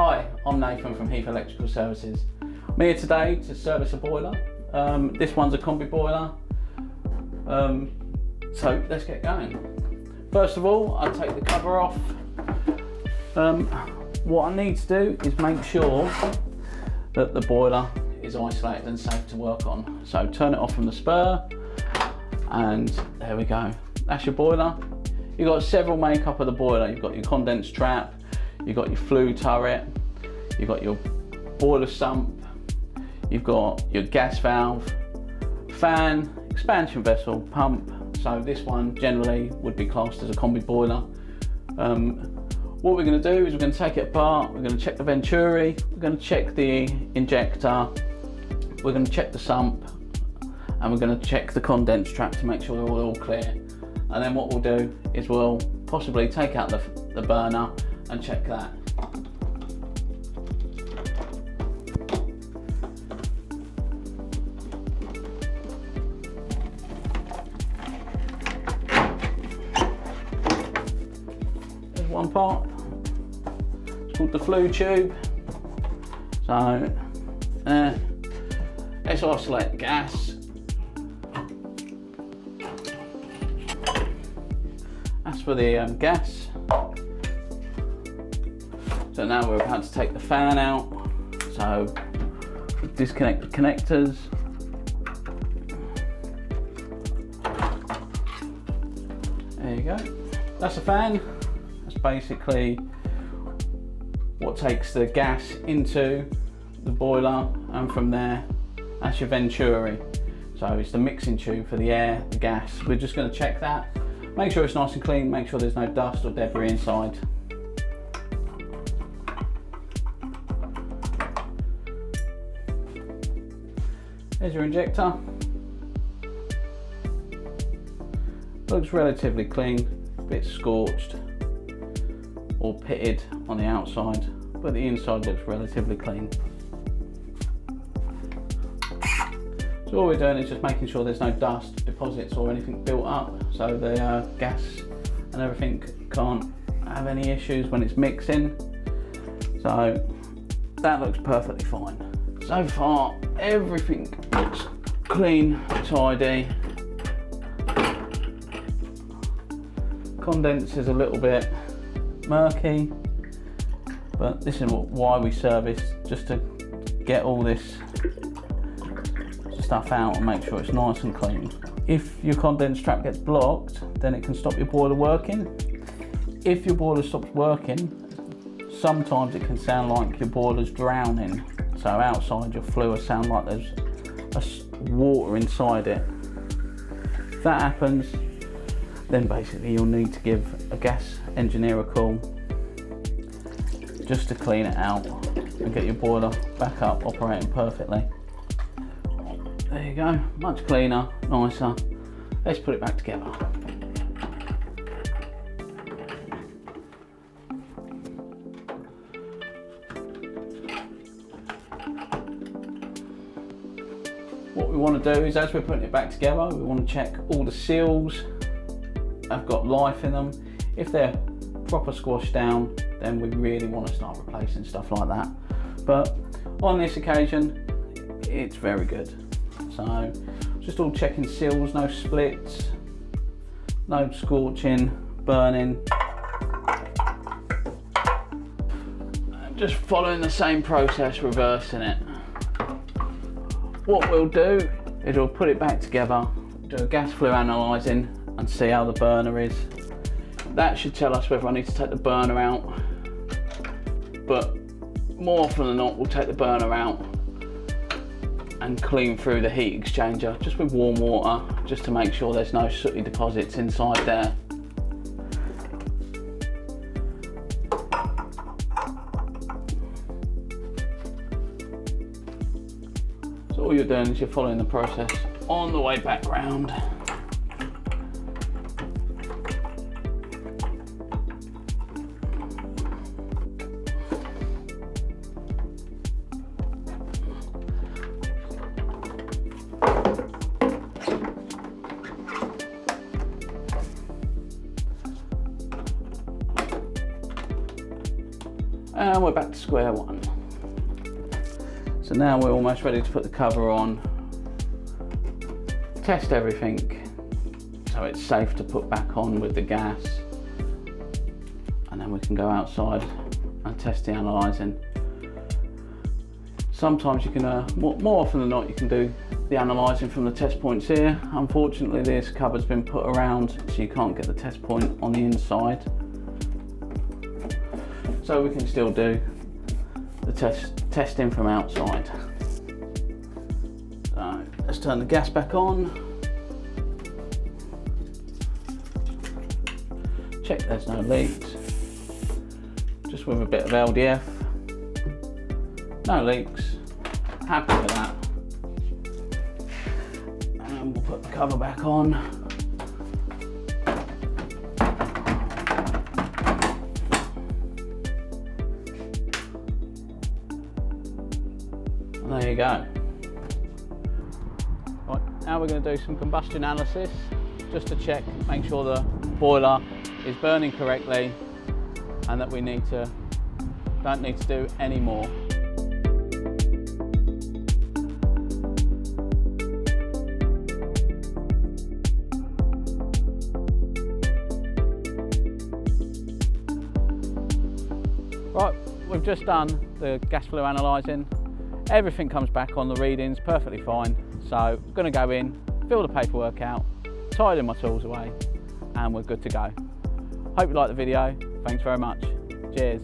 Hi, I'm Nathan from Heath Electrical Services. I'm here today to service a boiler. This one's a combi boiler. So let's get going. First of all, I'll take the cover off. What I need to do is make sure that the boiler is isolated and safe to work on. So turn it off from the spur, and there we go. That's your boiler. You've got several makeup of the boiler. You've got your condense trap, you've got your flue turret, you've got your boiler sump, you've got your gas valve, fan, expansion vessel, pump. So this one generally would be classed as a combi boiler. What we're going to do is we're going to take it apart, we're going to check the venturi, we're going to check the injector, we're going to check the sump, and we're going to check the condense trap to make sure they're all clear. And then what we'll do is we'll possibly take out the burner and check that. There's one part, it's called the flue tube. So let's isolate the gas. That's for the gas. So now we're about to take the fan out. So disconnect the connectors. There you go. That's the fan. That's basically what takes the gas into the boiler, and from there, that's your venturi. So it's the mixing tube for the air, the gas. We're just going to check that. Make sure it's nice and clean, make sure there's no dust or debris inside. There's your injector. Looks relatively clean, a bit scorched or pitted on the outside, but the inside looks relatively clean. So all we're doing is just making sure there's no dust, deposits or anything built up, so the gas and everything can't have any issues when it's mixing. So that looks perfectly fine. So far everything looks clean, tidy. Condense is a little bit murky, but this is why we service, just to get all this stuff out and make sure it's nice and clean. If your condense trap gets blocked, then it can stop your boiler working. If your boiler stops working, sometimes it can sound like your boiler's drowning. So outside your flue will sound like there's water inside it. If that happens, then basically you'll need to give a gas engineer a call just to clean it out and get your boiler back up operating perfectly. There you go, much cleaner, nicer. Let's put it back together. What we want to do is, as we're putting it back together, we want to check all the seals have got life in them. If they're proper squashed down, then we really want to start replacing stuff like that. But on this occasion, it's very good. So just all checking seals, no splits, no scorching, burning. And just following the same process, reversing it. What we'll do is we'll put it back together, do a gas flue analysing and see how the burner is. That should tell us whether I need to take the burner out, but more often than not we'll take the burner out and clean through the heat exchanger just with warm water, just to make sure there's no sooty deposits inside there. So all you're doing is you're following the process on the way back round. And we're back to square one. So now we're almost ready to put the cover on, test everything so it's safe to put back on with the gas, and then we can go outside and test the analysing. Sometimes you can, more often than not, you can do the analysing from the test points here. Unfortunately, this cover's been put around so you can't get the test point on the inside. So we can still do the testing from outside. So let's turn the gas back on. Check there's no leaks. Just with a bit of LDF. No leaks. Happy with that. And we'll put the cover back on. And there you go. Right, now we're going to do some combustion analysis just to check, make sure the boiler is burning correctly and that we don't need to do any more. Right, we've just done the gas flue analysing. Everything comes back on the readings perfectly fine. So I'm going to go in, fill the paperwork out, tidy my tools away, and we're good to go. Hope you like the video. Thanks very much. Cheers.